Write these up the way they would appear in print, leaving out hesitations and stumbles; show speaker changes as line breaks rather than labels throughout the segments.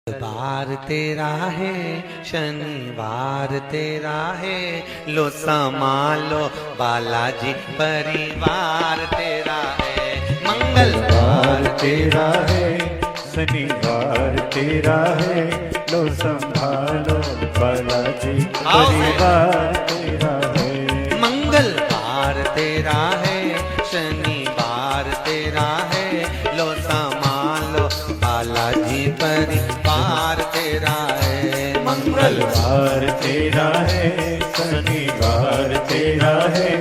बार तेरा है, शनिवार तेरा है, लो संभालो बालाजी परिवार तेरा है। मंगलवार
तेरा है, शनिवार तेरा है, लो संभालो बालाजी परिवार तेरा है।
मंगलवार तेरा है, शनिवार तेरा है, लो संभालो बालाजी परिवार तेरा है।
मंगलवार तेरा है, शनिवार तेरा है,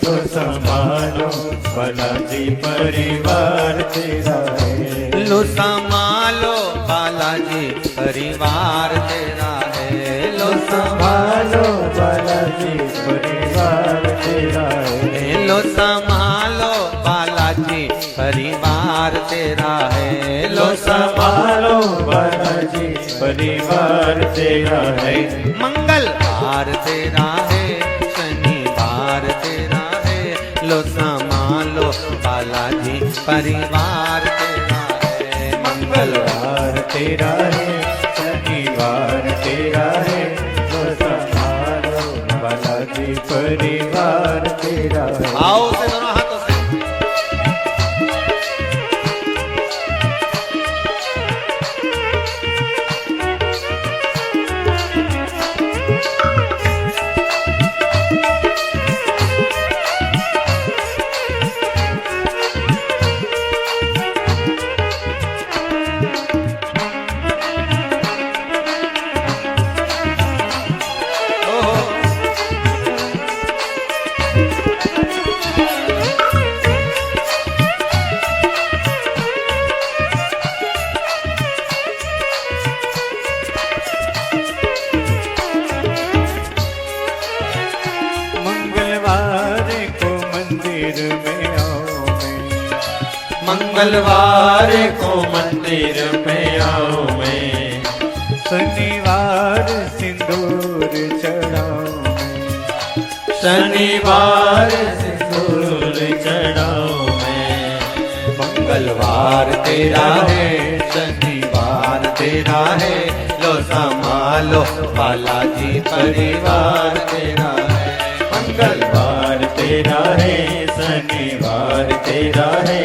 लो संभालो बालाजी परिवार तेरा है।
लो संभालो बालाजी परिवार तेरा है। लो
संभालो बालाजी परिवार तेरा है।
लो संभालो बालाजी परिवार तेरा है। लो
संभालो बालाजी परिवार तेरा है।
मंगलवार तेरा है, शनिवार तेरा है, लो संभालो बालाजी परिवार तेरा है।
मंगलवार तेरा है, शनिवार तेरा है, लो संभालो बालाजी परिवार तेरा है।
आओ से दोनों हाथों से।
मंगलवार को मंदिर में आओ मैं, शनिवार सिंदूर चढ़ाओ मैं, शनिवार सिंदूर चढ़ाओ मैं।
मंगलवार तेरा है, शनिवार तेरा है, लो संभालो बालाजी परिवार तेरा है।
मंगलवार तेरा है, शनिवार तेरा है,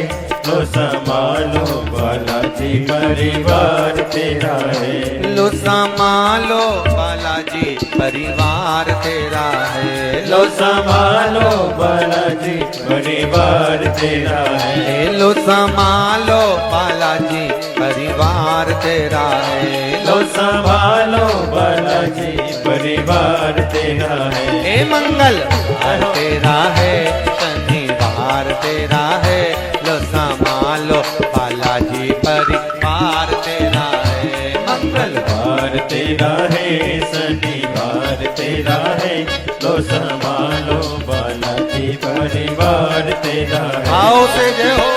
लो संभालो बालाजी परिवार तेरा है।
लो संभालो बालाजी परिवार तेरा है।
लो संभालो बालाजी परिवार तेरा है।
लो संभालो बालाजी परिवार तेरा है।
लो संभालो बालाजी परिवार तेरा है।
हे मंगलवार तेरा है, शनिवार तेरा है, लो संभालो बालाजी परिवार तेरा है।
मंगलवार तेरा है, शनिवार तेरा है, लो संभालो बालाजी परिवार तेरा है।
आओ से जय हो।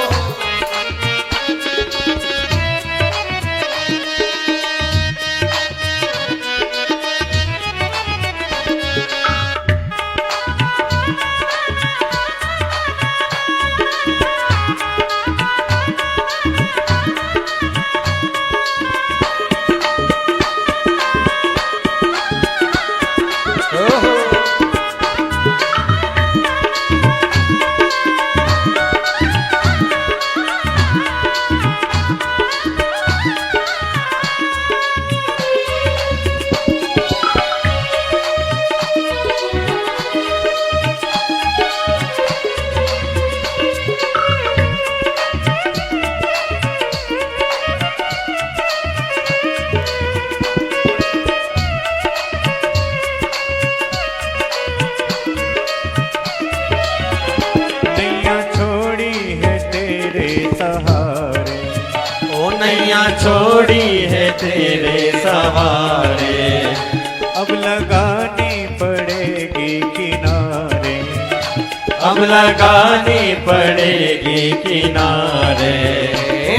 नैया छोड़ी है तेरे सहारे, अब लगानी पड़ेगी किनारे, अब लगानी पड़ेगी किनारे।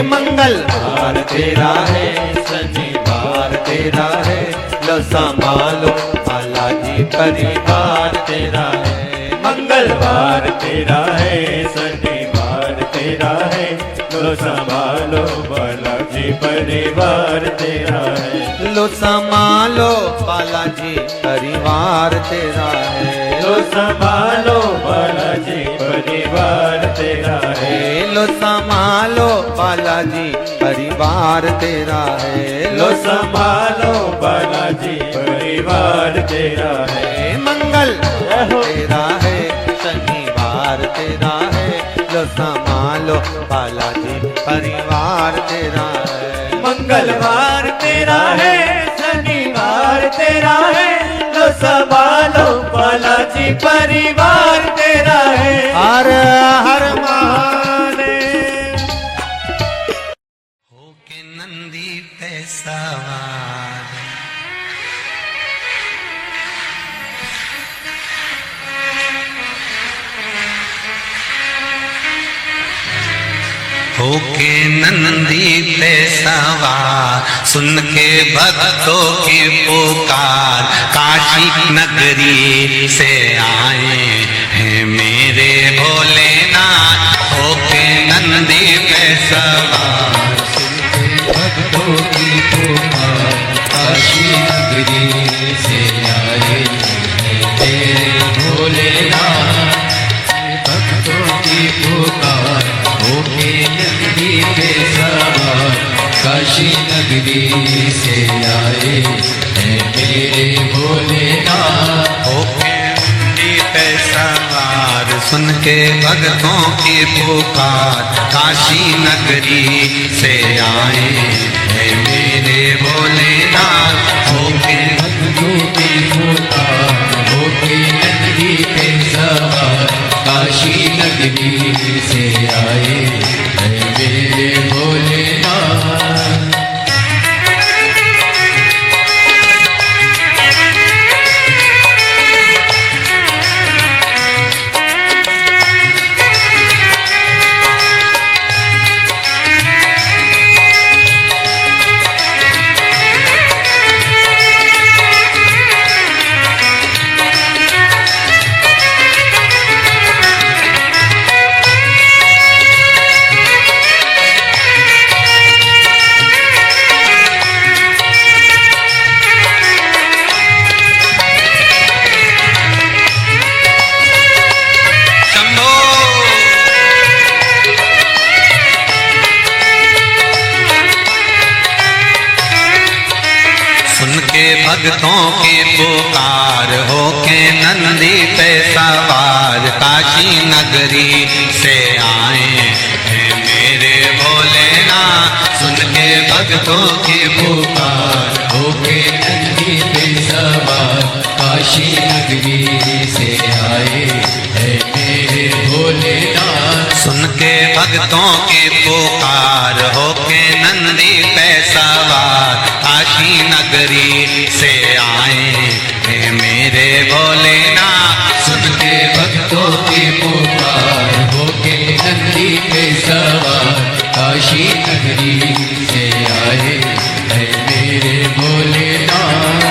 मंगलवार तेरा है, शनिवार तेरा है, लो संभालो बालाजी परिवार तेरा है।
मंगलवार तेरा है, शनिवार तेरा है, लो संभालो बालाजी बालाजी परिवार तेरा है।
लो संभालो बालाजी परिवार तेरा है।
लो संभालो बालाजी परिवार तेरा है।
लो संभालो बालाजी परिवार तेरा है।
लो संभालो बालाजी परिवार तेरा है।
मंगल तेरा है, शनिवार तेरा है। लो संभालो बालाजी परिवार तेरा है।
मंगलवार तेरा है, शनिवार तेरा है। लो संभालो बालाजी परिवार तेरा है।
हर हर महादेव। होके नंदी पे सवार, होके नंदी पे सवार, सुन के भक्तों की पुकार, काशी नगरी से आए हैं मेरे भोलेनाथ। होके नंदी पे सवार, सुन के भक्तों की पुकार, काशी नगरी से आए हैं मेरे भोलेनाथ। भक्तों की पुकार, होके नगरी पे सवार, काशी नगरी से आए हैं मेरे भोलेनाथ। होके नगरी पे सवार, सुन के भक्तों की पुकार, काशी नगरी से आए हैं मेरे भोलेनाथ। होके भक्तों की पुकार, होके नगरी पे सवार, काशी नगरी से आए हैं मेरे भोलेनाथ। भक्तों की पुकार, होके नंदी पे सवार, काशी नगरी से आए हैं मेरे भोलेनाथ। सुन के भक्तों की पुकार, होके नंदी पे सवार, काशी नगरी से आए हैं मेरे भोलेनाथ। सुन के भक्तों की पुकार, होके नंदी पे सवार, काशी नगरी से आए हैं मेरे भोलेनाथ। सुन के भक्तों की पुकार, होके नंदी पे सवार, काशी नगरी से आए हैं मेरे भोलेनाथ।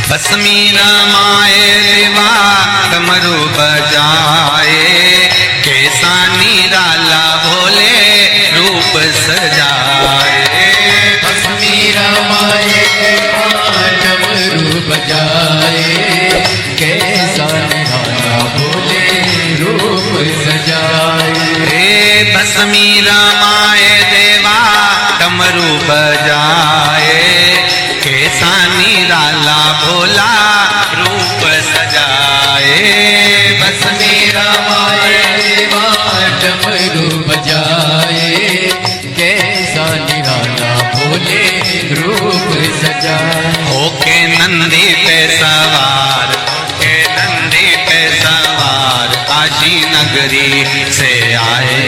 भस्मी रमाए देवा डमरू बजाए, कैसा निराला भोले रूप सजाए। भस्मी रमाए देवा डमरू बजाए, कैसा निराला भोले रूप सजाए। भस्मी रमाए देवा डमरू बजाए, कैसा निराला भोला रूप सजाए। भस्मी रमाए देवा डमरू बजाए, कैसा निराला
जाए।
होके नंदी पे सवार, होके नंदी पे सवार काशी नगरी से आए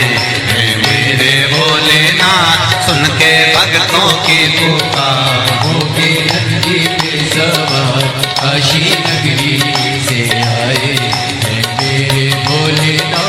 हैं मेरे भोलेनाथ। सुन के भक्तों की पुकार,
होके नंदी पे सवार काशी नगरी से आए हैं मेरे भोलेनाथ।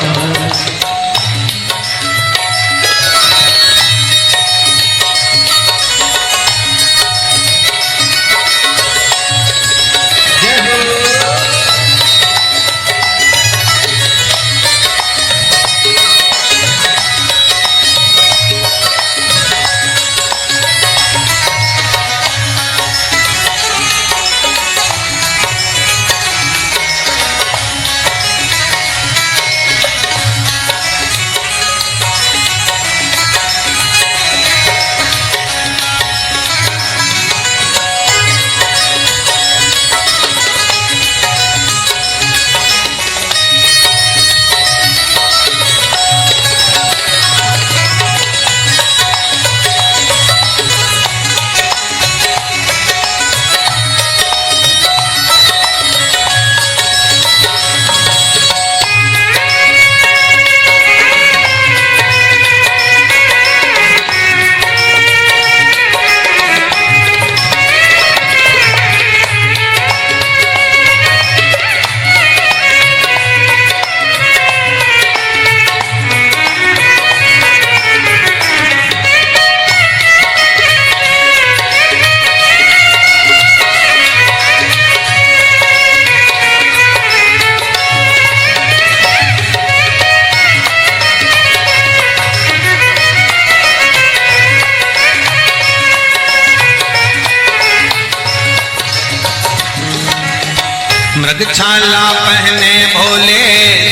मृगछाला पहने भोले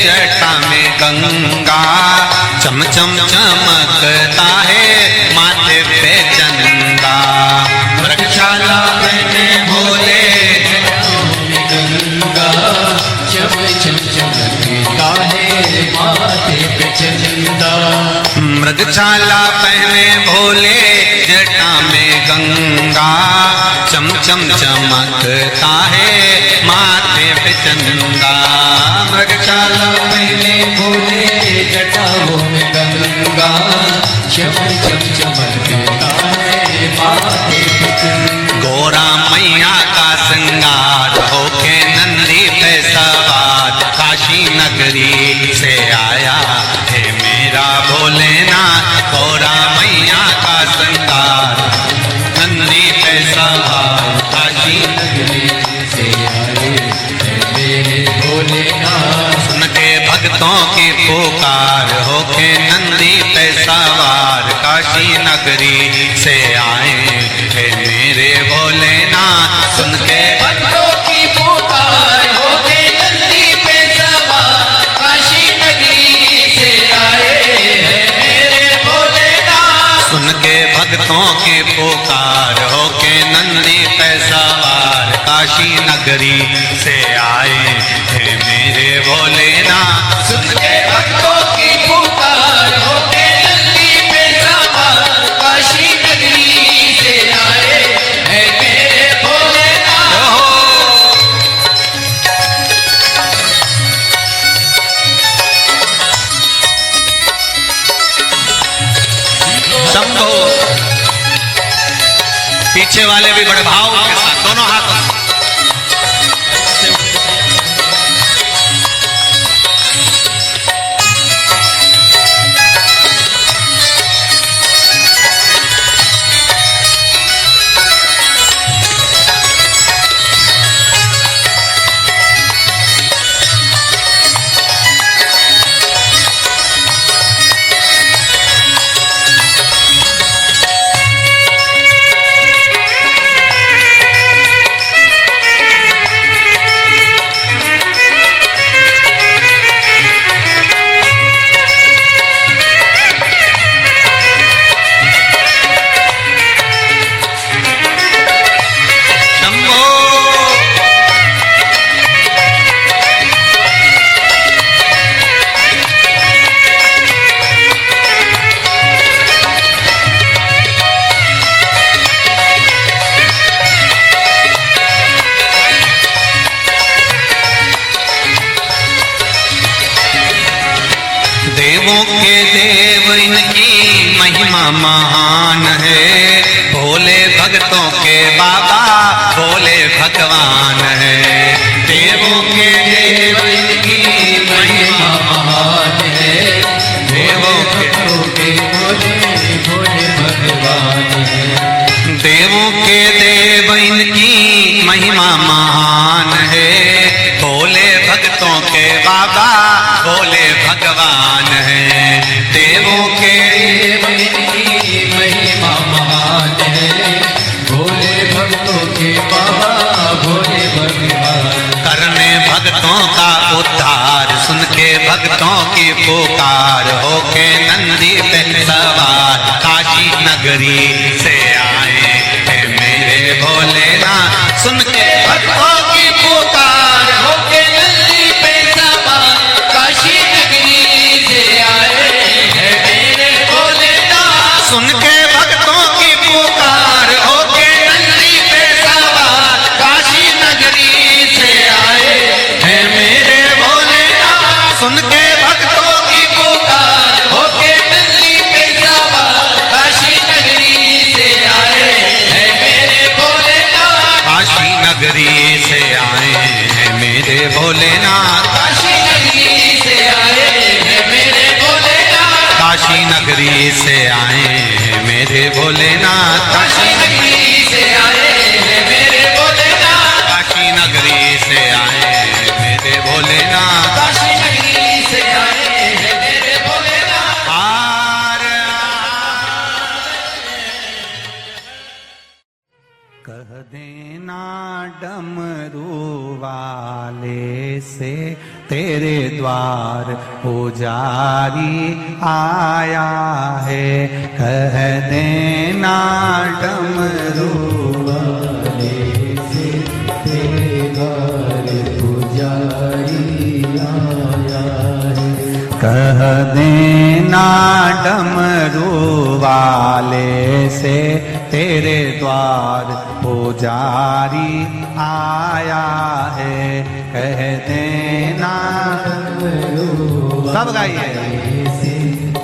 जटा में गंगा, चम चम चमकता है माथे पे चंदा। मृगछाला पहने भोले
जटा में गंगा, चम चम चमकता है माथे पे चंदा।
मृगछाला पहने भोले जटा में गंगा, चम चम चमकता है माथे पे चंदा। मृगछाला
पहने भोले जटाओं में गंगा, चम चम चमकता है माथे पे चंदा।
गोरा मैया का श्रृंगार होके नंदी पे सवार काशी नगरी से आया है मेरा भोलेनाथ। गोरा मैया का श्रृंगार नंदी पे सवार काशी
नगरी से आए हैं मेरे भोलेनाथ।
सुन के भक्तों की पुकार होके नंदी पे सवार काशी नगरी से आए हैं मेरे भोलेनाथ। सुन के
भक्तों की पुकार होके नंदी पे सवार काशी नगरी से आए हैं मेरे भोलेनाथ।
सुन के भक्तों की पुकार होके नंदी पे सवार काशी नगरी से आए हैं मेरे भोलेनाथ।
सुन के भक्तों की पुकार होके नंदी पे सवार काशी नगरी से आए हैं मेरे भोलेनाथ।
शंभो। पीछे वाले भी बड़े भाव के साथ दोनों हाथों से देवों के देव इनकी महिमा महान है, भोले भक्तों के बाबा भोले भगवान है। देवों के देव इनकी महिमा महान है, देवों के भोले भोले भगवान है। देवों के देव इनकी महिमा महान है, भोले भक्तों के बाबा भोले भगवान है। देवों के देव इनकी महिमा महान है, भोले भक्तों के बाबा भोले भगवान। करने भक्तों का उद्धार, सुन के भक्तों की पुकार, होके नंदी पे सवार काशी नगरी से आए हैं मेरे भोलेनाथ। सुन के भक्तों की पुकार, होके नंदी पे सवार काशी नगरी से आए हैं मेरे भोलेनाथ। सुन के भक्तों की पुकार, होके नंदी पे सवार काशी नगरी से आए हैं मेरे भोलेनाथ। सुन के भक्तों की पुकार, होके नंदी पे सवार काशी नगरी से आए हैं मेरे भोलेनाथ। काशी नगरी से आए हैं मेरे भोलेनाथ। काशी नगरी से आए हैं मेरे भोलेनाथ। काशी नगरी से आए हैं मेरे भोलेनाथ। काशी नगरी से आए हैं मेरे भोलेनाथ। काशी नगरी से आए हैं मेरे भोलेनाथ। काशी नगरी से आए हैं मेरे भोलेनाथ। कह देना डमरू वाले से तेरे द्वार पुजारी आया है। कह देना डमरू वाले से तेरे द्वार पुजारी आया है। कह देना डमरू वाले से तेरे द्वार पुजारी आया है। कह देना सब गाइए से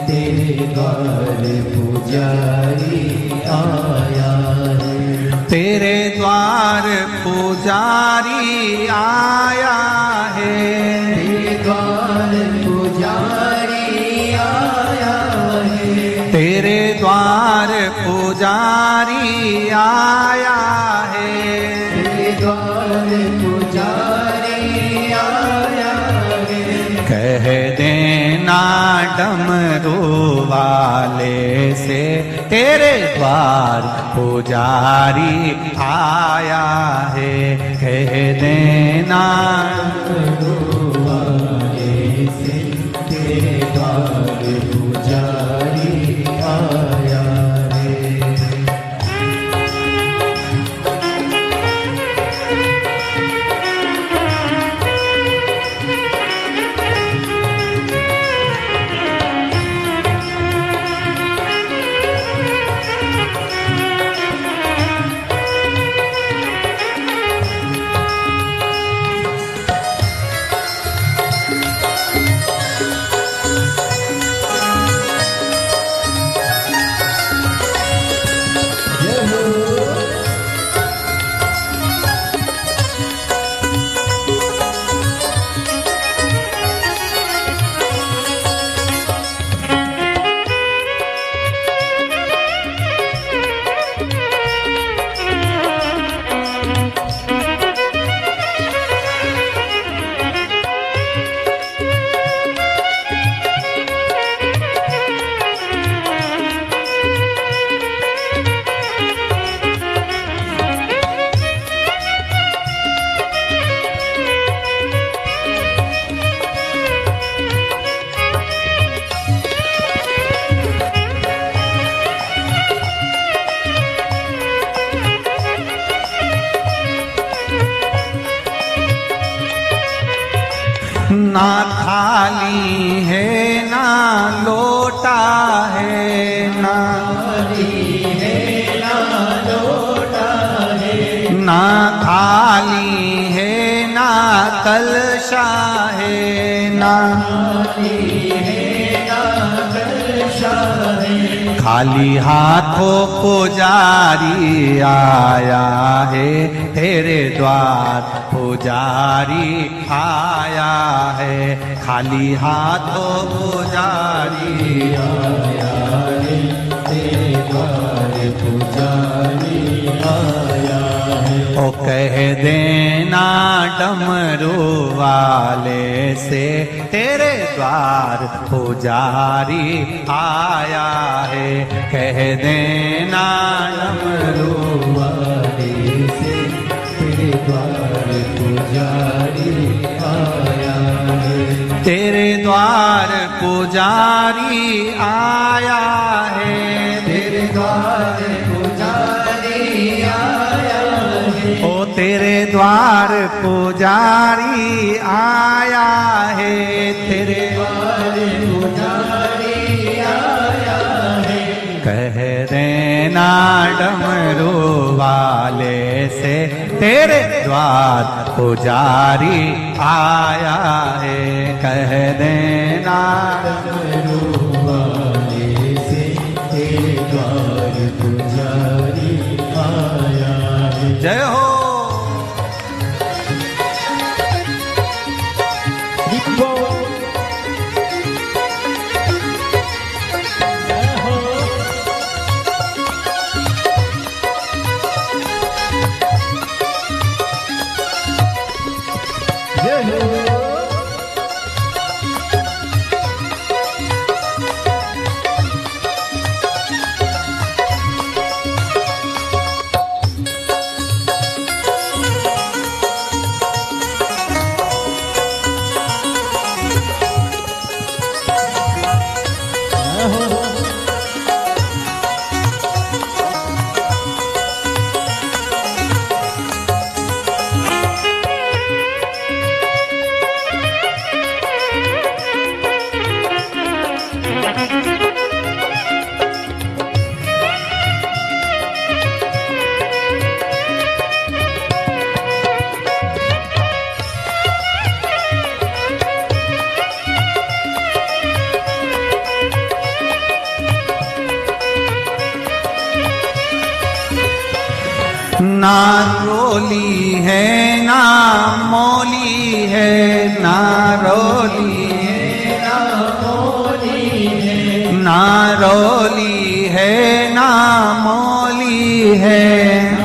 तेरे द्वार पुजारी आया है। तेरे द्वार पुजारी आया है। तेरे द्वार पुजारी आया है। तेरे द्वार पुजारी आया है। तेरे द्वार पुजारी आया है। कह देना डमरू वाले से तेरे द्वार पुजारी आया है। कह देना डमरू वाले से तेरे द्वार पुजारी आया है। ना थाली है ना लोटा है, ना थाली है ना लोटा है, ना थाली है ना कलशा है, ना थाली है ना खाली हाथों पुजारी आया है तेरे द्वार, पुजारी आया है। खाली हाथों पुजारी आया है तेरे द्वार, पुजारी आया है। ओ कह देना डमरू वाले से तेरे द्वार पुजारी आया है। कह देना डमरू वाले से तेरे द्वार पुजारी आया है। तेरे द्वार पुजारी आया है, तेरे द्वार पुजारी आया है। ओ तेरे द्वार पुजारी आया है, तेरे द्वार पुजारी आया है। कह देना डमरू वाले से तेरे द्वार पुजारी आया है। कह देना डमरू वाले से तेरे द्वार पुजारी आया है। जय हो। ना रोली है ना मोली है, ना रोली है ना मोली है। ना रोली है ना मोली है,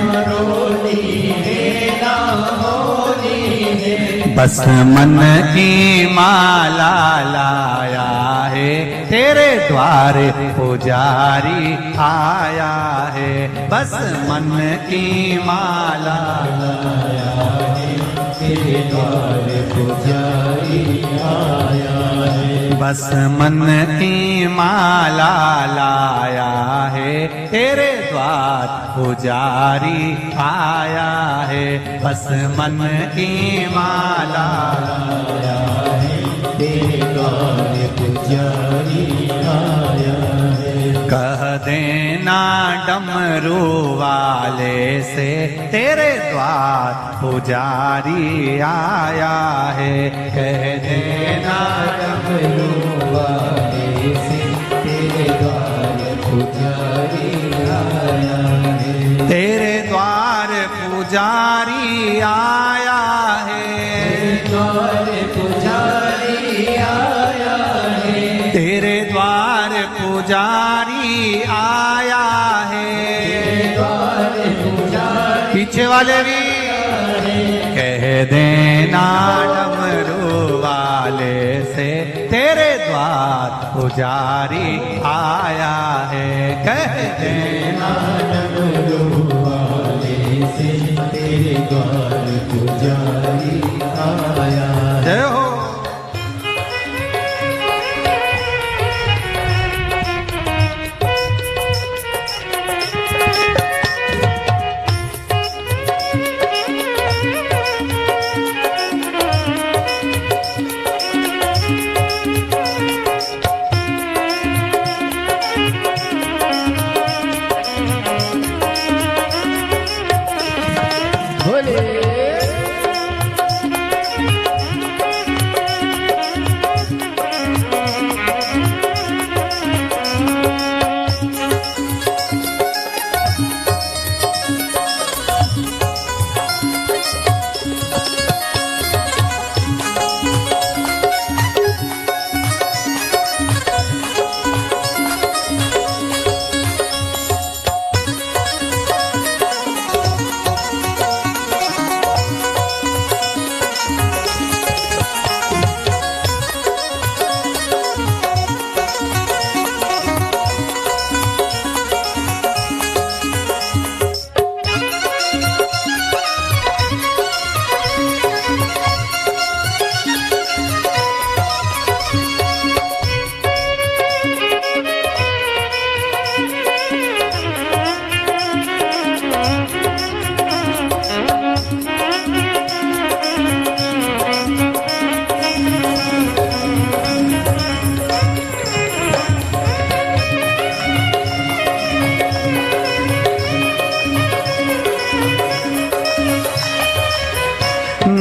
ना रोली है ना मोली है। बस मन की माला लाया है तेरे द्वार पुजारी आया है। बस मन की माला लाया है तेरे द्वार पुजारी आया है। बस मन की माला लाया है तेरे द्वार पुजारी आया है। बस मन की माला लाया है तेरे द्वार पुजारी आया है। कह देना डमरू वाले से तेरे द्वार पुजारी आया है। कह देना डमरू वाले से तेरे द्वार पुजारी आया है। तेरे द्वार पुजारी आया है, द्वार पुजारी आया है। तेरे द्वार पुजारी आया है, द्वार पुजारी। पीछे वाले भी कह देना डमरू वाले से तेरे द्वार पुजारी आया है। कह देना डमरू वाले से तेरे द्वार पुजारी आया। जय हो।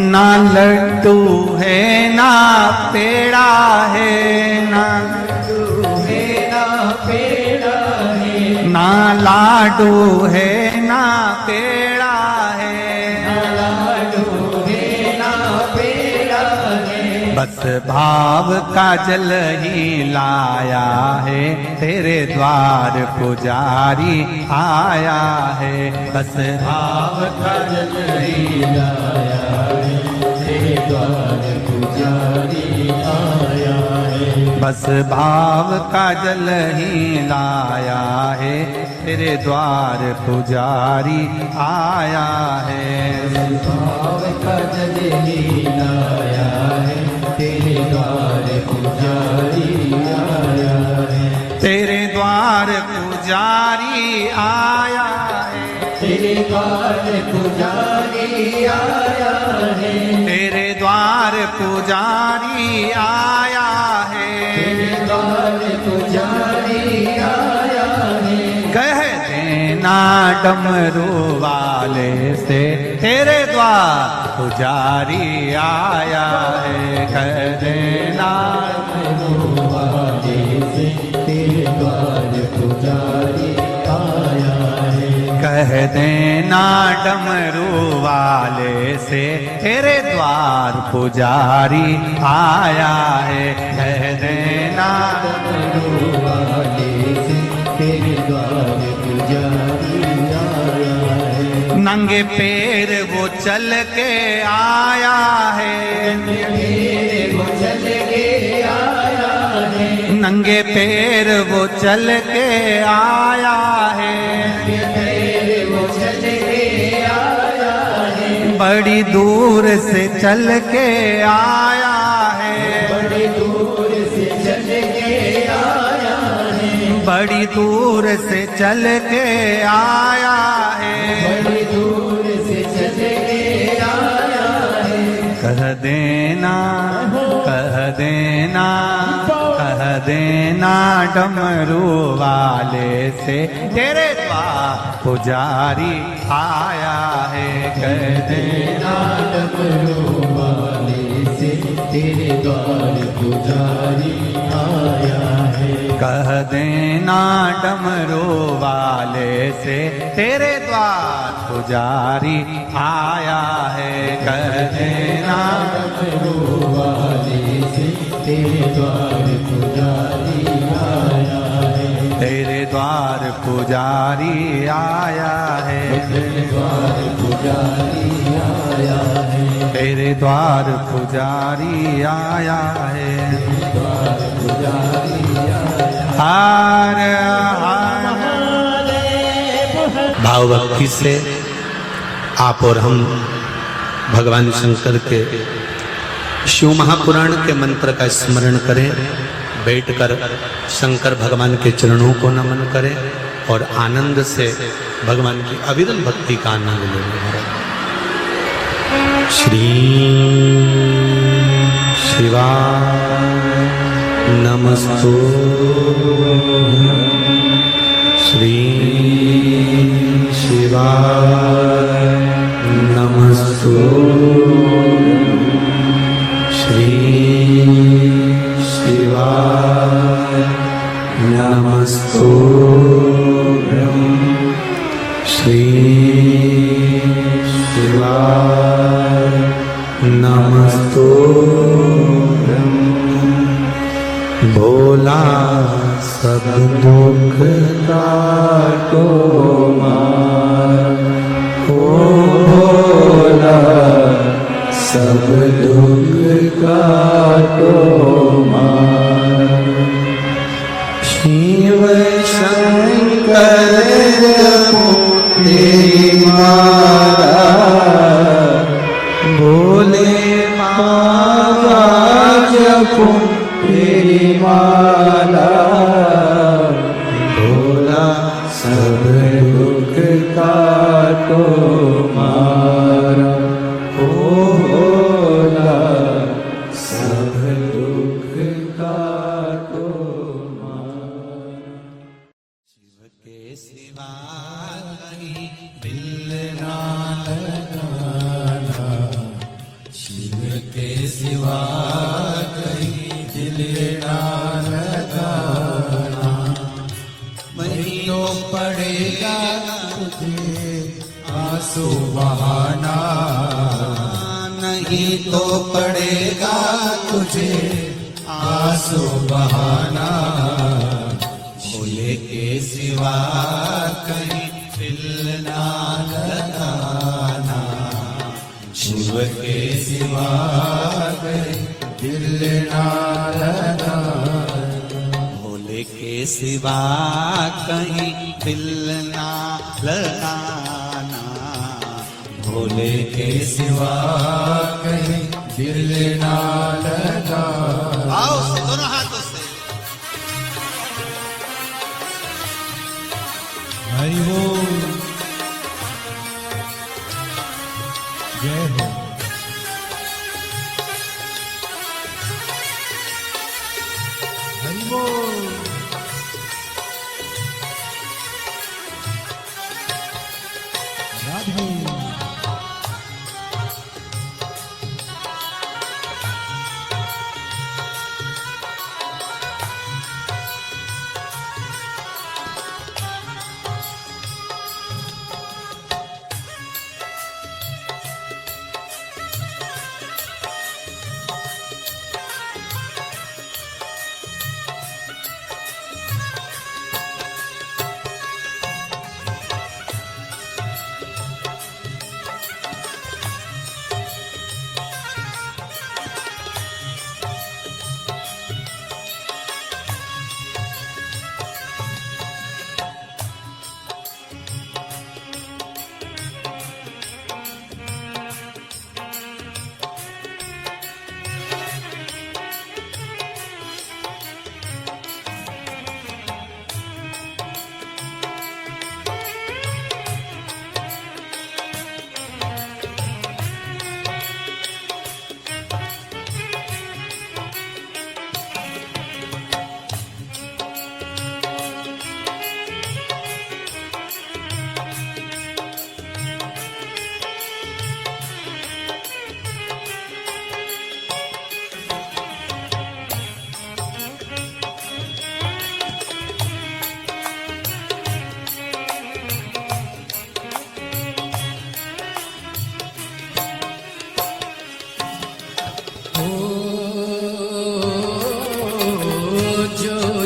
ना लड्डू है ना पेड़ा है, ना ना लाडू है ना पेड़ा है, बस भाव का जल ही लाया है, तेरे द्वार पुजारी आया है। बस भाव का जल ही लाया है, तेरे द्वार पुजारी आया है। बस भाव का जल ही लाया है, तेरे द्वार पुजारी आया है। भाव का जल ही लाया है, तेरे द्वार पुजारी आया है। तेरे द्वार पुजारी आया है, तेरे द्वार पुजारी आया है। तेरे द्वार पुजारी आया है, तेरे द्वार पुजारी आया है। कह देना डमरू वाले से, तेरे द्वार पुजारी आया है। कह देना डमरू वाले से, तेरे द्वार पुजारी आया है। कह देना डमरू वाले से, तेरे द्वार पुजारी आया है। कह देना डमरू वाले से, तेरे द्वार पुजारी आया है। नंगे पैर वो चल के आया है, नंगे पैर वो चल के आया है, बड़ी दूर से चल के आया है, बड़ी दूर से चल के आया है, बड़ी दूर से चल के आया है, बड़ी दूर से चल के आया है। कह देना, कह देना, कह देना डमरू वाले से, तेरे द्वार पुजारी आया है। कह देना डमरू वाले से, तेरे द्वार पुजारी आया है। कह देना डमरू वाले से, तेरे द्वार पुजारी आया है। कह देना डमरू वाले से, तेरे द्वार पुजारी आया है। तेरे द्वार पुजारी आया है, तेरे द्वार पुजारी आया है। तेरे द्वार पुजारी आया है, द्वार पुजारी आया। हार
भाव भक्ति से आप और हम भगवान शंकर के शिव महापुराण के मंत्र का स्मरण करें, बैठकर शंकर भगवान के चरणों को नमन करें और आनंद से भगवान की अविरल भक्ति का आनंद लें। श्री शिवाय नमस्तु, श्री शिवाय नमस्तु, श्री शिवाय नमस्तुभ्यं, श्री शिवाय नमस्तुभ्यं। भोला सब दुख काटो मार, ओ भोला सब दुख काटो मार। शिव शंकर तेरी मारा, भोले माता जपो तेरी माला। भोला सब दुख काटो मारा, ओ भोला सब दुख काटो मारा। शिव के सिवा कहीं दिल ना लगाना,
नहीं तो पड़ेगा तुझे आंसू बहाना, भोले के सिवा कहीं दिल ना लगाना, शिव के सिवा कहीं दिल ना लगाना,
भोले के सिवा कहीं दिल ना लगाना,
भोले के सिवा कहीं दिल ना लगाना।
आओ से दोनों हाथों से।
हरि बोल, जय हो। हरि बोल, राधे।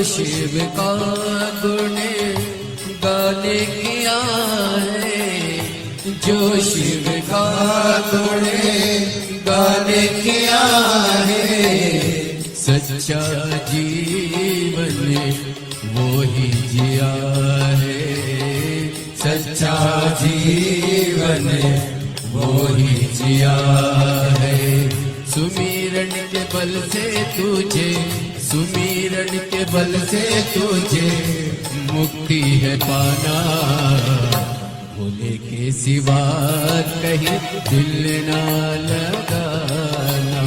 शिव का गुण गाने किया है, जो शिव का गुण गाने किया है, सच्चा जीवन वो ही जिया है, सच्चा जीवन वो ही जिया है। सुमिरन के बल से तुझे, सुमिरन के बल से तुझे मुक्ति है पाना, भोले के सिवा कहीं दिल ना लगाना,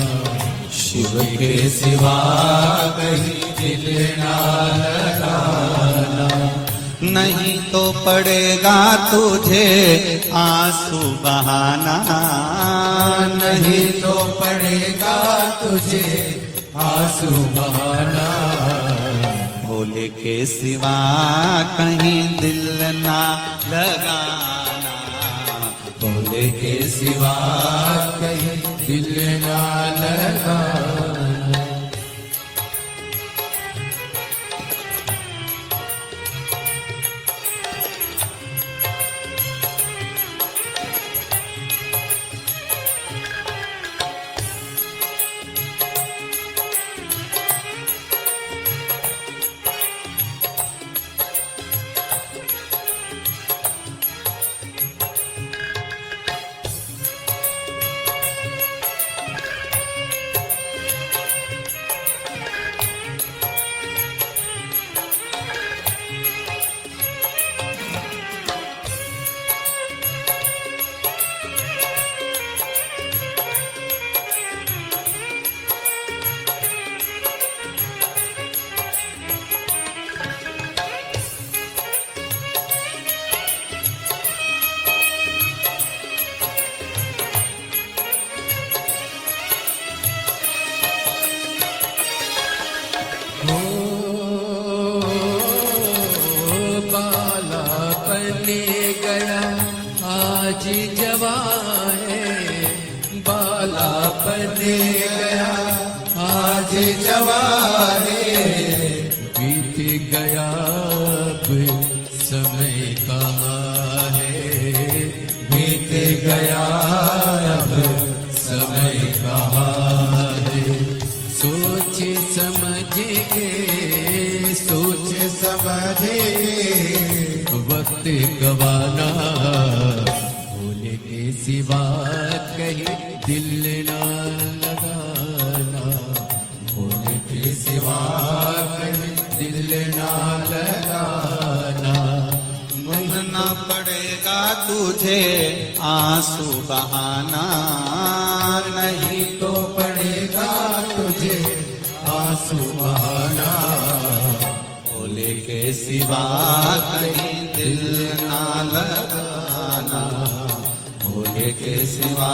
शिव के सिवा कहीं दिल ना लगाना,
नहीं तो पड़ेगा तुझे आंसू बहाना,
नहीं तो पड़ेगा तुझे आंसू बहाना,
भोले के सिवा कहीं दिल ना लगाना,
भोले के सिवा कहीं दिल ना लगाना। बने गया आज जवारे,
बीत गया अब समय कहाँ है,
बीत गया अब समय कहाँ है।
सोच समझ के सोच
समझ
वक्त गवाना, भूल के सिवा कहीं दिल ना लगाना, भूल के सिवा कहीं दिल ना लगाना।
बहना पड़ेगा तुझे आंसू बहाना,
नहीं तो पड़ेगा तुझे आंसू बहाना,
भोले के सिवा कहीं दिल ना लगाना, भोले के सिवा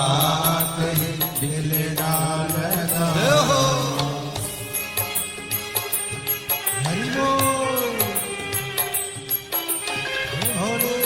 कहीं दिल ना लगा। हरि बोल भोले।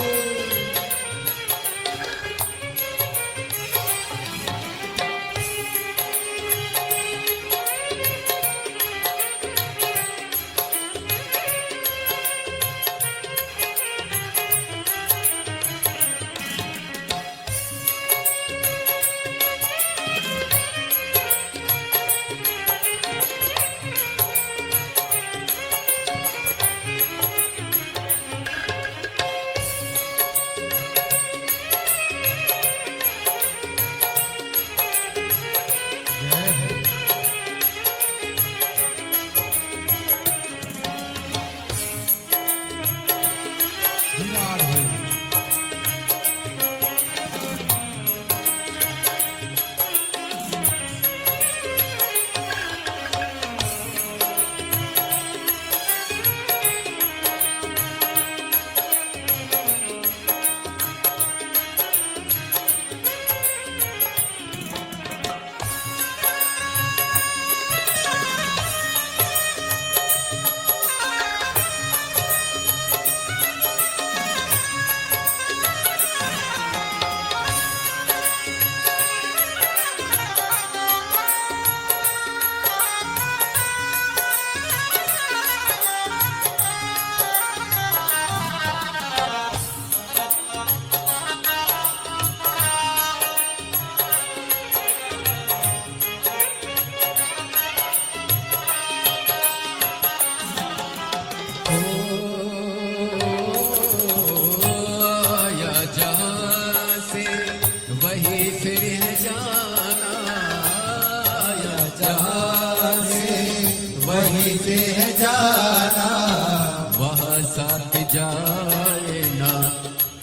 जाए ना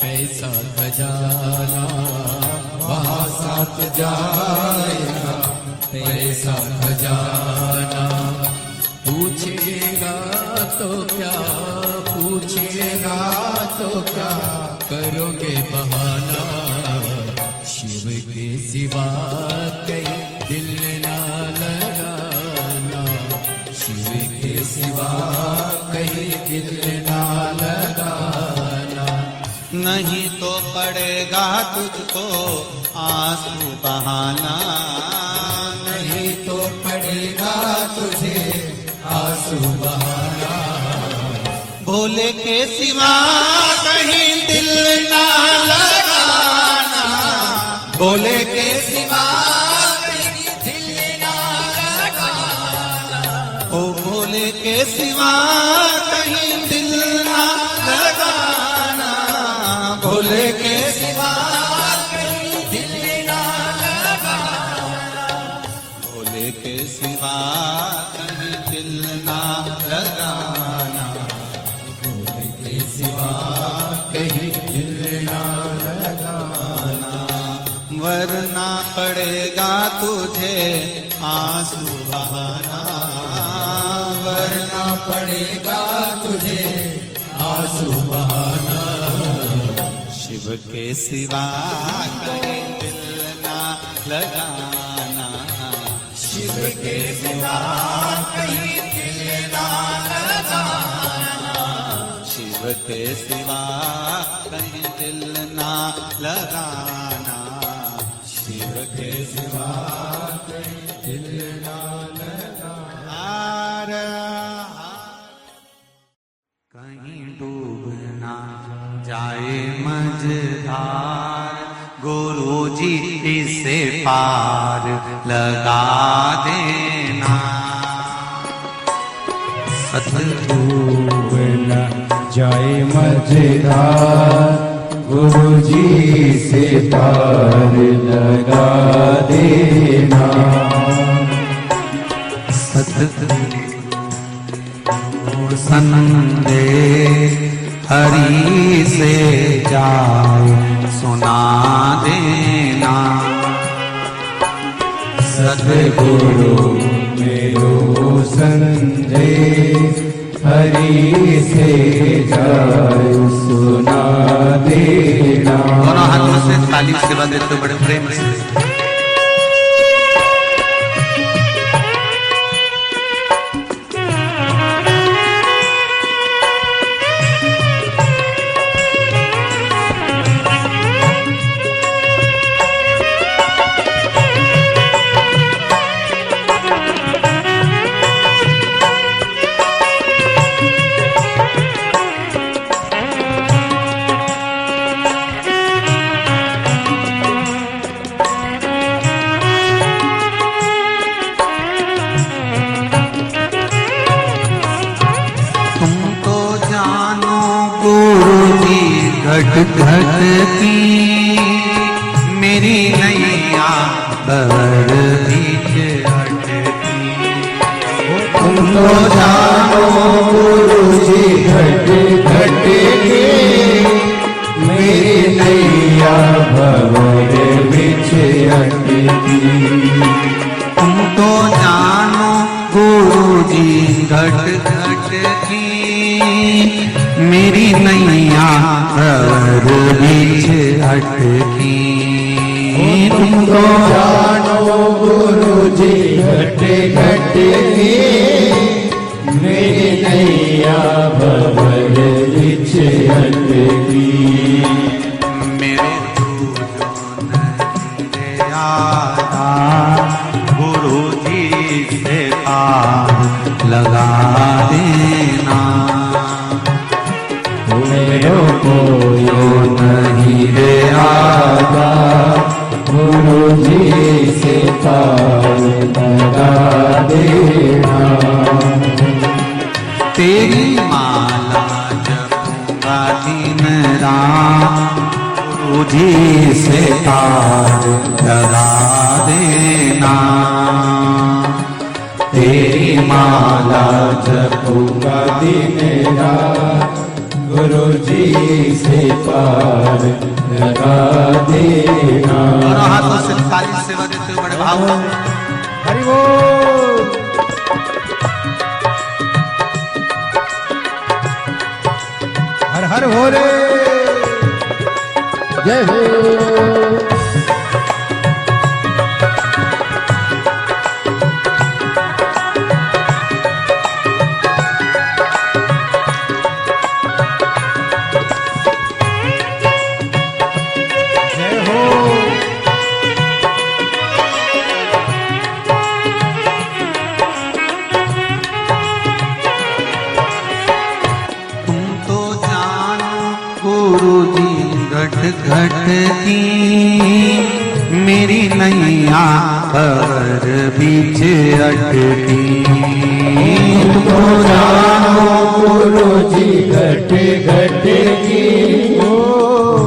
पैसा खजाना,
वहाँ साथ जाएगा
पैसा खजाना। पूछेगा तो क्या, पूछेगा तो क्या, करोगे बहाना। शिव के सिवा कहीं दिल ना लगाना, शिव के सिवा कहीं दिल ना लगाना।
नहीं तो पड़ेगा तुझको आंसू बहाना,
नहीं तो पड़ेगा तुझे आंसू बहाना।
भोले के सिवा कहीं दिल ना लगाना, भोले के सिवा
कहीं दिल ना लगाना।
ओ भोले के सिवा कहीं दिल ना लगाना, भोले के सिवा
कहीं दिल ना लगाना।
भोले के सिवा कहीं दिल ना लगाना, भोले के सिवा
कहीं दिल ना
लगाना। वरना पड़ेगा तुझे आंसू बहाना,
वरना पड़ेगा तुझे आंसू बहाना।
शिव के सिवा कहीं दिल ना लगाना,
शिव के सिवा कहीं दिल ना लगाना।
शिव के सिवा कहीं दिल ना लगाना, शिव के सिवा
हिलना लगा।
कहीं डूब ना जाए मझधार, गुरु जी इसे पार लगा देना।
डूब न जाए मझधार, गुरु जी से पार लगा देना।
सतगुरु संदेश हरि से जाए सुना देना।
सतगुरु मेरो संदेश हरि से जाए सुना देना।
दोनों हाथों से ताली सेवा देते बड़े प्रेम से। घट घट की मेरी नैया भंवर बीच अटकी।
तुम तो जानो गुरु जी घट घट की मेरी नैया भंवर बीच अटकी।
तुम तो जानो गुरु जी घट घट की मेरी नैया भंवर बीच अटकी।
तुम तो जानो गुरु जी घट घट की मेरी नैया भंवर बीच अटकी।
मेरे जो नहीं आता गुरु जी से पार लगा देना।
मेरो को यो नहीं रे आता गुरु जी से पार लगा देना।
तेरी माला जपूंगा दिन रात गुरु जी से पार लगा देना।
तेरी माला जपूंगा दिन रात गुरु जी से पार लगा देना।
दोनों हाथों से ताली सेवा देते हुए बड़े भाव से।
हरि बोल। हर हर हो रे जय हो।
घट घट की मेरी नैया भंवर बीच अटकी।
तुमको जानो गुरु जी घट घट की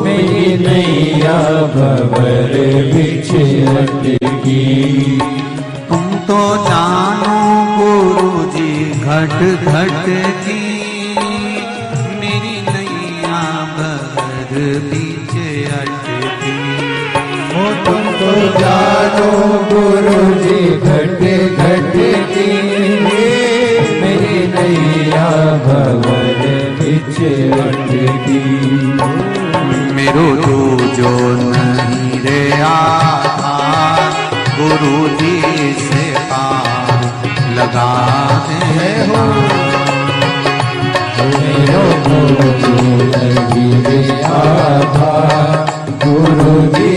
मेरी नैया भंवर बीच अटकी।
तुम तो जानो गुरु जी घट घट की मेरी नैया भंवर बीच अटकी।
तुमको जानो गुरु जी घट घट की मेरी नैया भंवर बीच अटकी।
मेरो जो नहीं रे आधार गुरु जी से पार लगा दे हो।
मेरो जो नहीं रे आधार गुरु जी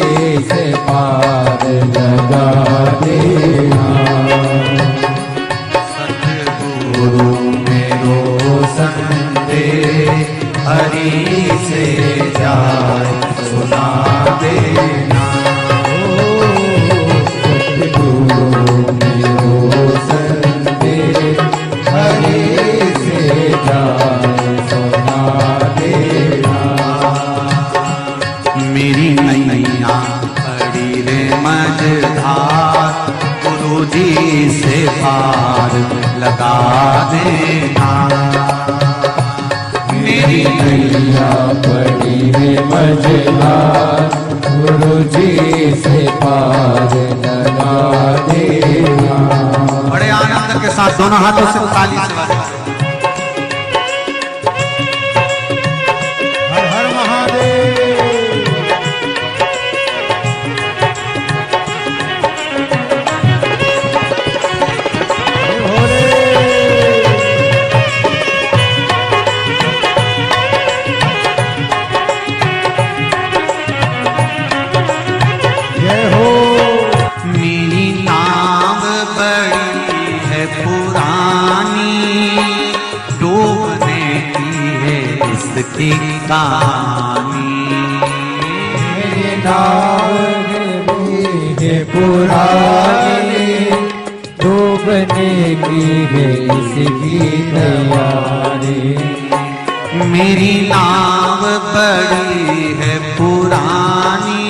से पार लगा
पार लगा देना।
मेरी नैया पड़ी है मझधार, गुरु जी से पार लगा देना।
बड़े आनंद के साथ दोनों हाथों से ताली से बजाओ।
हर हर महादेव।
मेरी नाव बड़ी है पुरानी, डूबने की है इसकी कहानी।
मेरी नाव है पुरानी, डूबने की है इसकी तैयारी।
मेरी नाव बड़ी है पुरानी,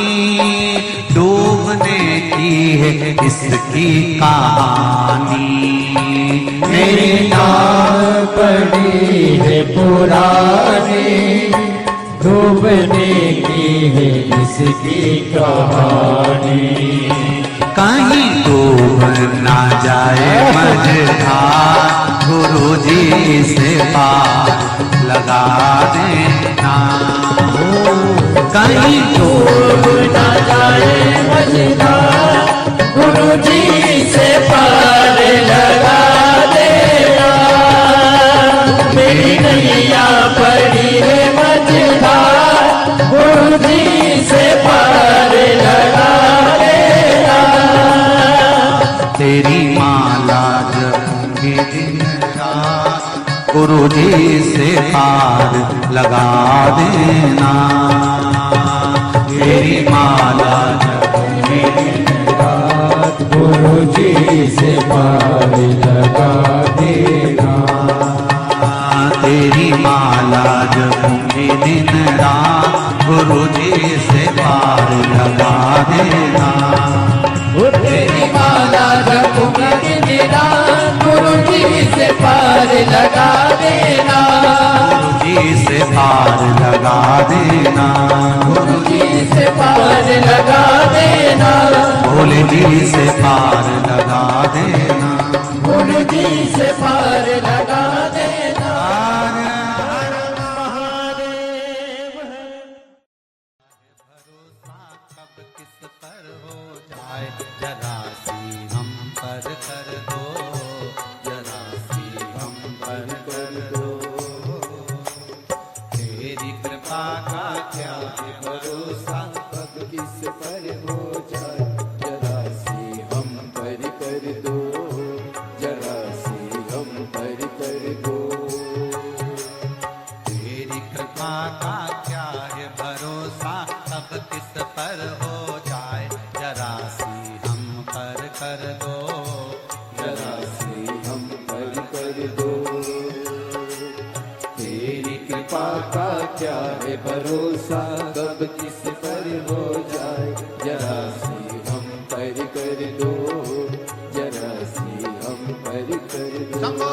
डूबने की है इसकी कहानी।
मेरी नाव पड़ी है पुरानी, डूबने की है इसकी कहानी।
कहीं डूब ना जाए मझधार, गुरु जी से पार लगा देना। कहीं डूब
ना जाए मझधार, गुरु जी से पार लगा देना। मेरी नैया पड़ी है मझधार, गुरु जी से पार लगा देना।
तेरी माला जपूंगी दिन रात, गुरु जी से पार लगा देना। तेरी माला जपूंगी दिन
रात, गुरु जी से पार लगा देना।
तेरी माला जपूंगी दिन रात, गुरु जी से पार लगा देना।
तेरी माला जपूंगी दिन रात, गुरु जी से पार लगा देना।
गुरु जी से पार लगा देना।
गुरु जी से पार लगा देना।
भोले जी से पार लगा देना।
गुरु जी से पार लगा देना।
भरोसा कब किस पर हो जाए, जरा सी हम पर कर दो, जरा सी हम पर कर दो। तेरी कृपा का क्या है भरोसा,
कब किस पर हो जाए, जरा सी हम पर कर दो, जरा सी हम पर कर दो।
तेरी कृपा का क्या है भरोसा, कब किस पर हो जाए, जरा सी हम पर कर दो,
जरा सी हम पर कर दो। तेरी कृपा का क्या है भरोसा, कब किस पर हो जाए, जरा सी हम पर कर दो, जरा सी हम पर कर दो।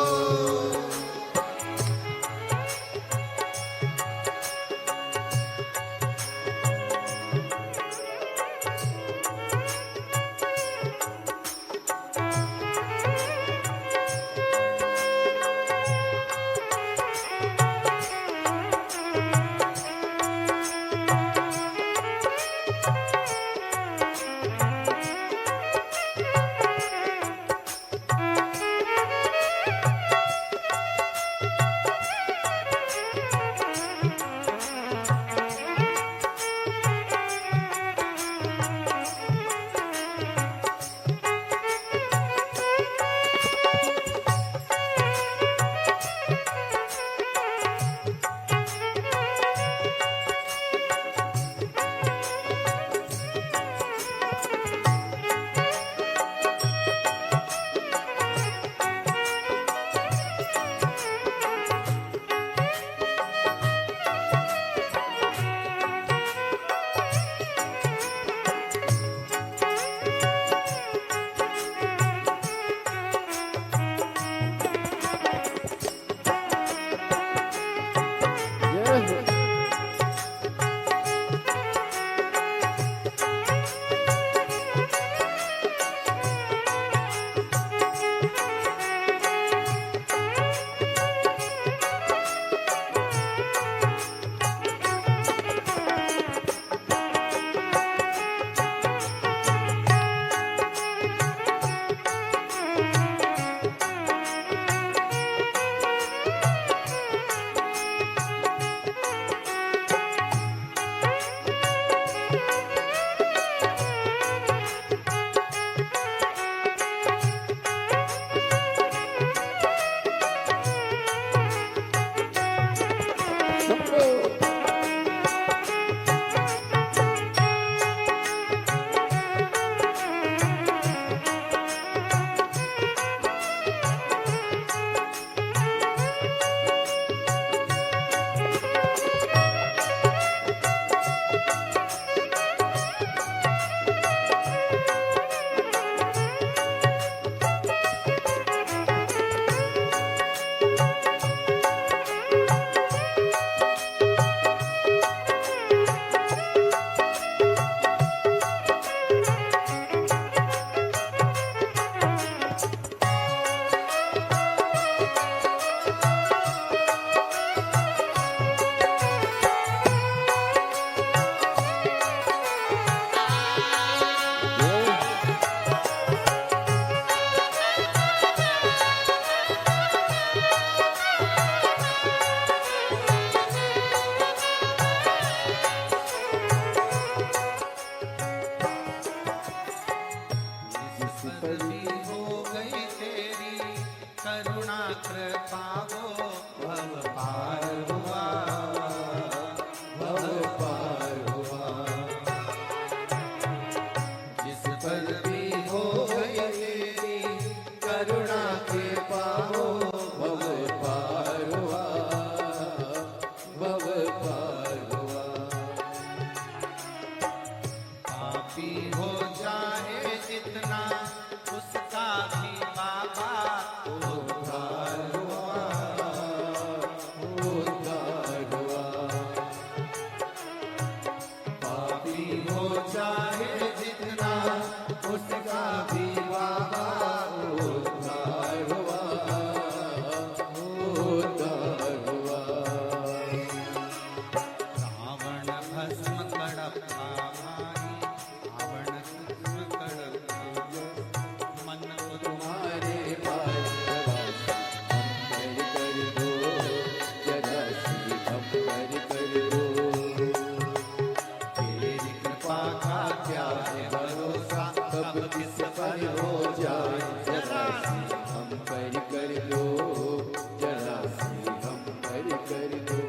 जिस पर
भी हो गई तेरी करुणा कृपा वो भव पार हुआ,
भव पार हुआ। जिस पर भी हो गई तेरी करुणा के पाओ भव पार हुआ, भव पार हुआ।
पापी हो जाए जितना उसका भी बाबा
उद्धार हुआ, उद्धार हुआ। पापी हो जाए जितना उसका भी बाबा उद्धार हुआ, उद्धार हुआ।
रावण भस्म कड़प्पा भाई, रावण भस्म कड़प्पा मन को
तुम्हारे पास हम कर दो, जरा सी हम कर दो।
तेरी कृपा का क्या है भरोसा,
कब किस पर हो जाए जरा सी हम कर दो, जरा सी हम कर दो।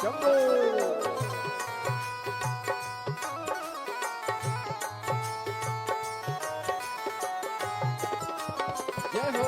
शंभो जय हो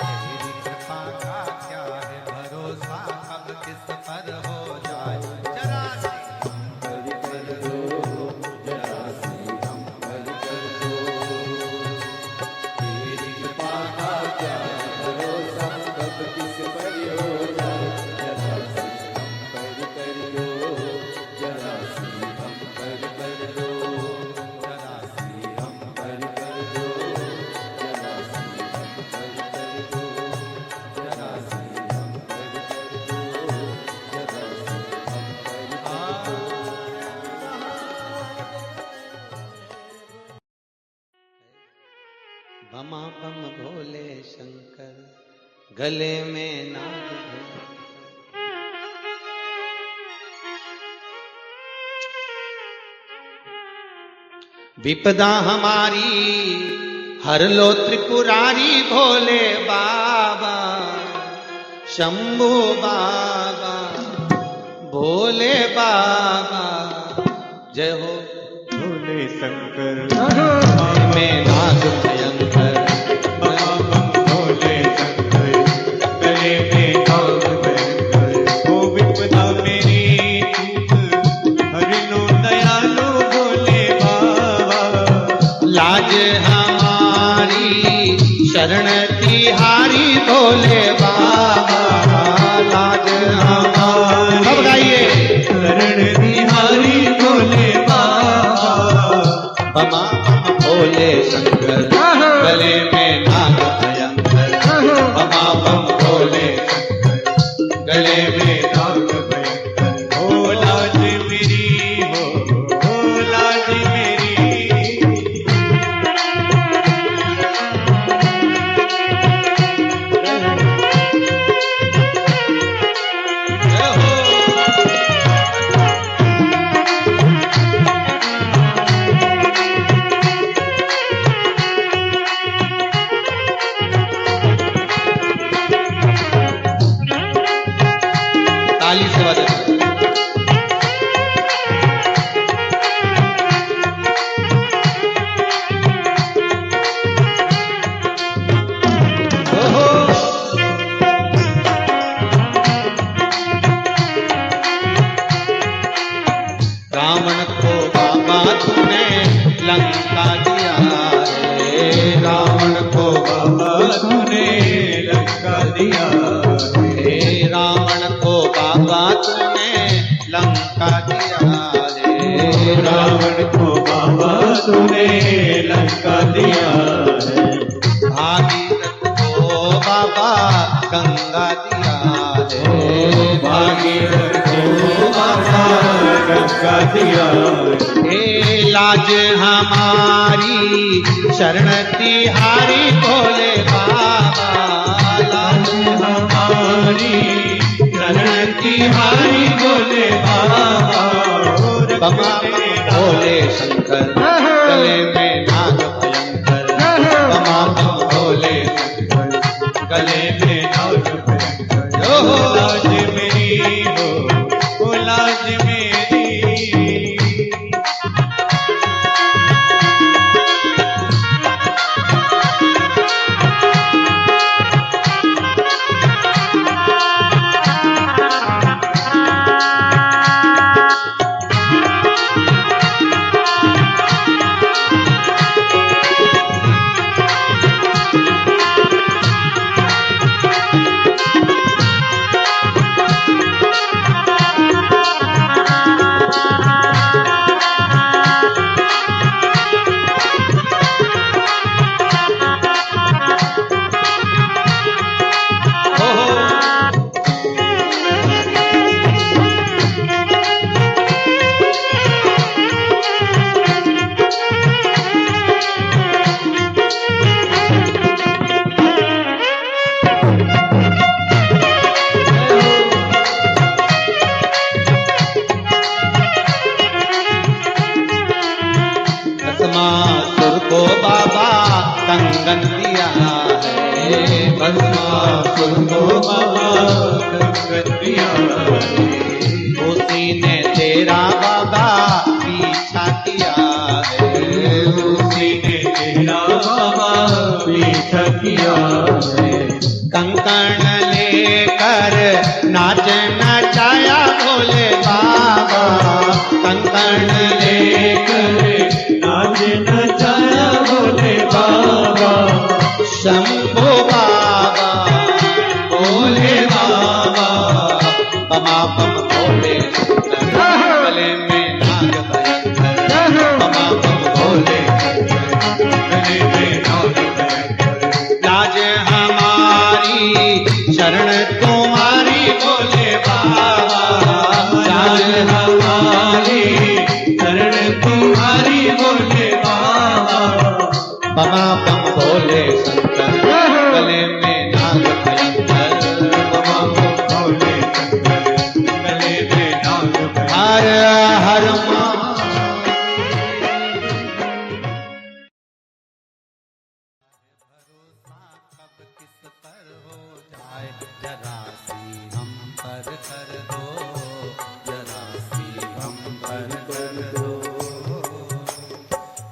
तेरी कृपा का क्या है भरोसा, कब किस पर हो जाए जरा सी
हरि कर दो जरा सी हम हरि कर दो तेरी कृपा का क्या है भरोसा कब किस पर हो जाए जरा सी हम हरि कर दो जरा सी हम हरि कर दो जरा सी हम हरि कर दो जरा सी हम हरि कर दो जरा सी हम हरि कर दो जरा सी हम हरि
बमा बम भोले शंकर गले में नाग भैंकर। विपदा हमारी हर लो त्रिपुरारी भोले बाबा शंभू बाबा भोले बाबा जय हो
भोले शंकर
में नाग भयंकर
भोले शंकर गले में नाग भयंकर। ओ विपदा मेरी चूक हरि लो दयालु भोले बाबा।
लाज हमारी शरण तिहारी भोले बाबा लाज हमारी सब गाइए
शरण बिहारी भोले बाबा।
बमा बम भोले शंकर गले में नाग भयंकर बमा बम भोले शंकर गले में
नाग भयंकर। ओ लाज मेरी हो लाज मेरी।
ताली से बजा रावण को बाबा तूने लंका दिया रे रावण को
बाबा तूने लंका दिया
हे रावण को बाबा तूने लंका दिया रे
रावण को बाबा तूने लंका दिया है।
भागीरथ को बाबा गंगा दिया रे
भागीरथ को बाबा गंगा दिया है।
हे लाज हमारी शरण तिहारी भोले बाबा लाज
हमारी शरण तिहारी भोले बाबा।
बमा भोले शंकर गले में नाग भयंकर
गले में नाग भयंकर हो लाज मेरी हो लाज मेरी
भस्मासुर को बाबा कंगन दिया है
भस्मासुर को बाबा कंगन दिया
उसी ने तेरा बाबा पीछा किया है
उसी ने तेरा बाबा पीछा किया है
कंकण लेकर नाच नचाया भोले बाबा कंकण
लेकर नाच नचाया भोले बाबा
शंभो बाबा भोले बाबा बमा बम भोले गले में नाग भयंकर बमा बम भोले
गले में नाग भयंकर
लाज हमारी शरण तुम्हारी भोले बाबा
लाज हमारी शरण तुम्हारी भोले बाबा
बमा बम भोले शंकर गले में नाग भयंकर
बमा बम भोले शंकर गले में नाग भयंकर
हर हर मा कब किस पर हो जाए जरा सी हम पर कर दो जरा सी हम पर कर दो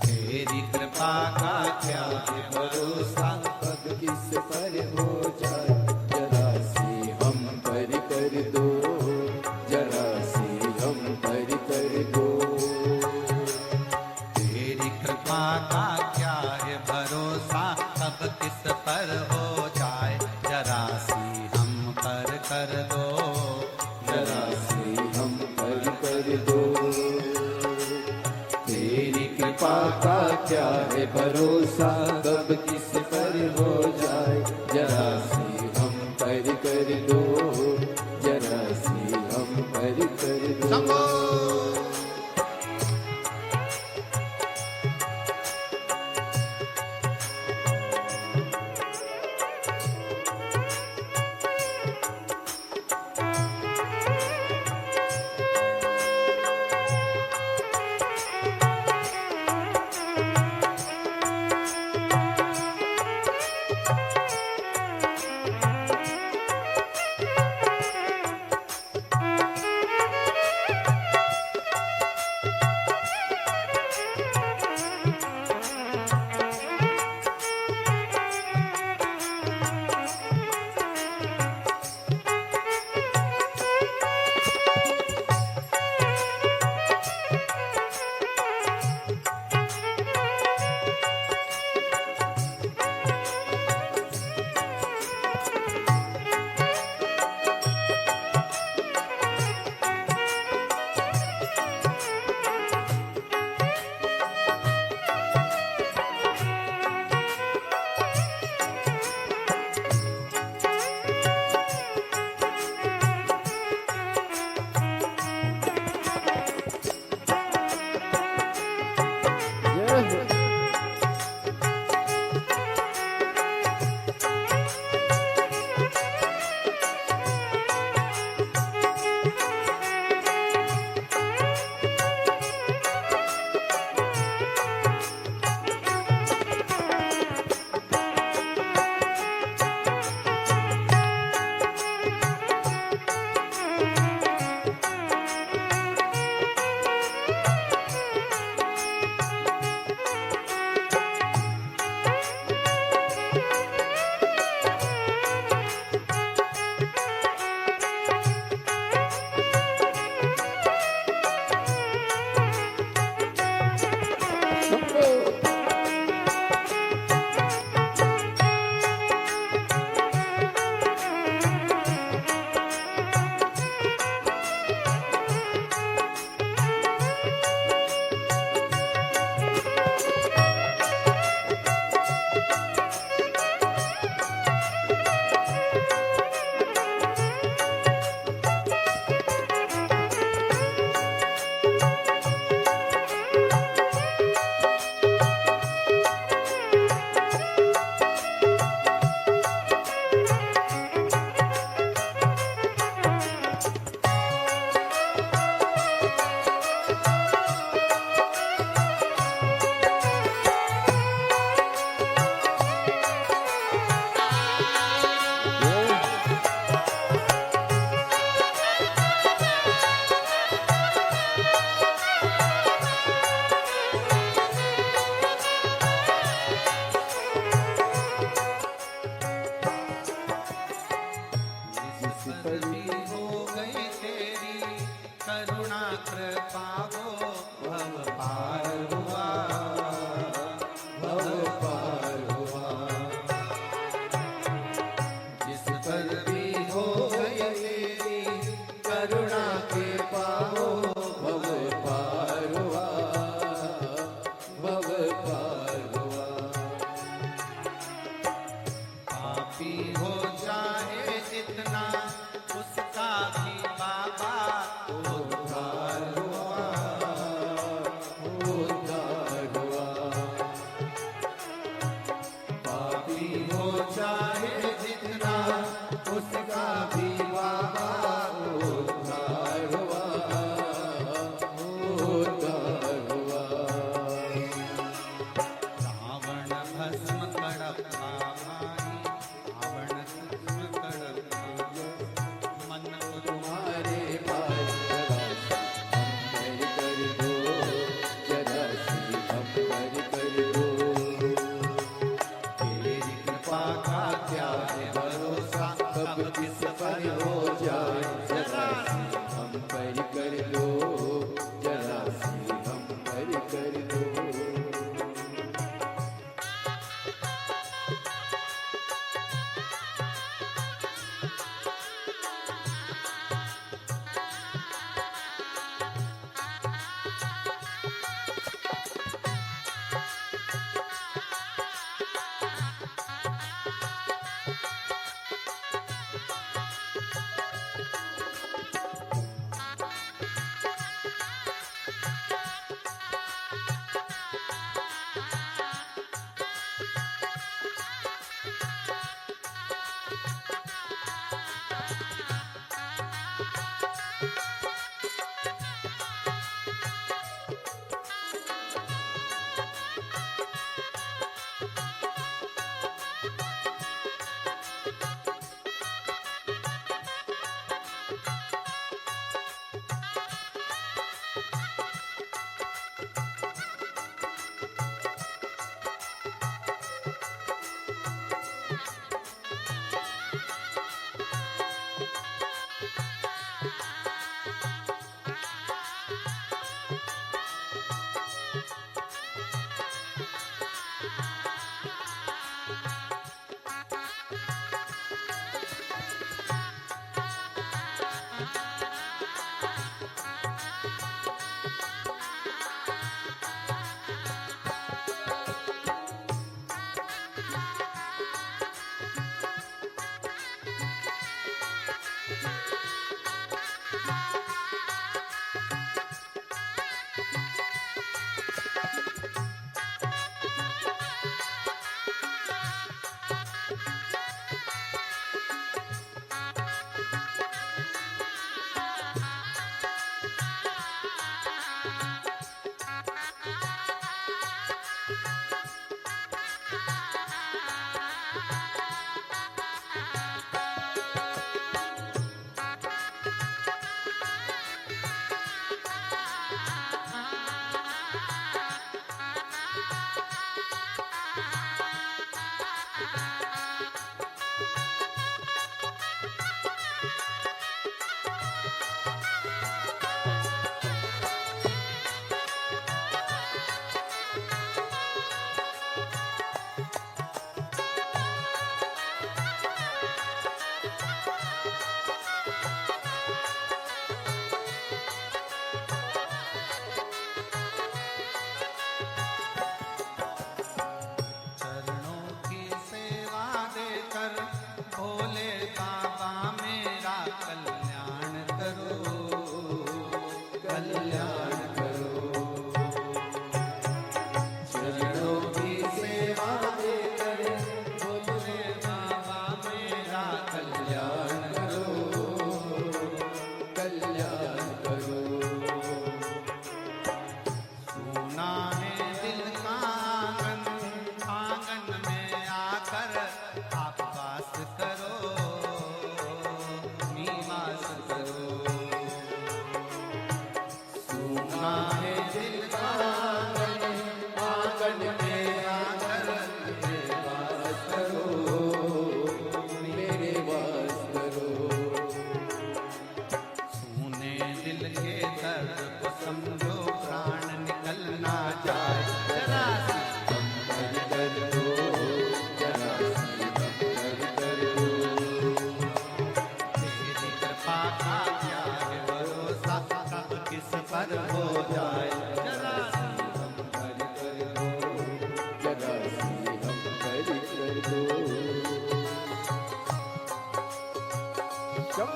तेरी कृपा का क्या है भरोसा
कब किस पर हो जाए जरा सी हम पर कर दो जरा सी हम पर कर दो
तेरी कृपा का क्या है भरोसा कब किस पर हो जाए जरा सी हम पर कर दो
जरा सी हम पर कर दो तेरी कृपा का क्या है भरोसा कब किस पर हो जाए जरा सी हम पर कर दो जरा सी हम पर कर दो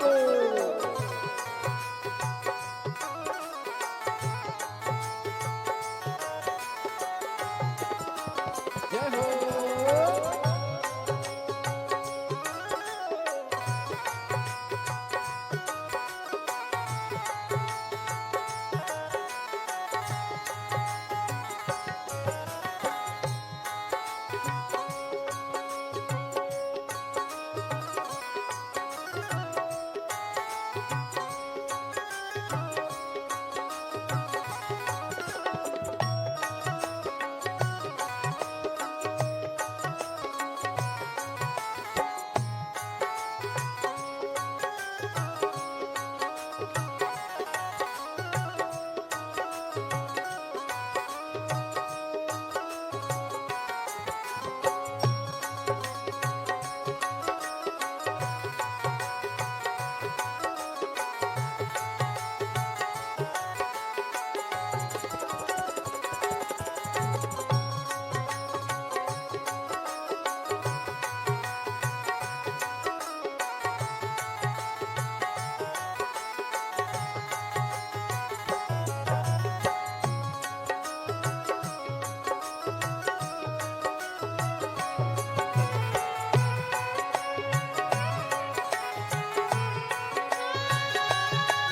को जय हो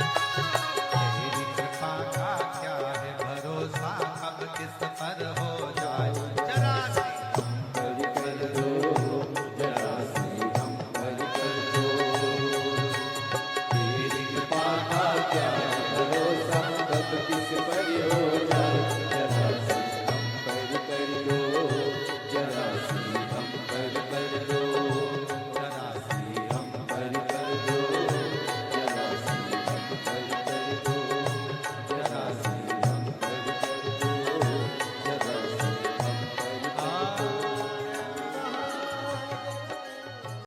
तेरी कृपा का क्या है भरोसा, कब किस पर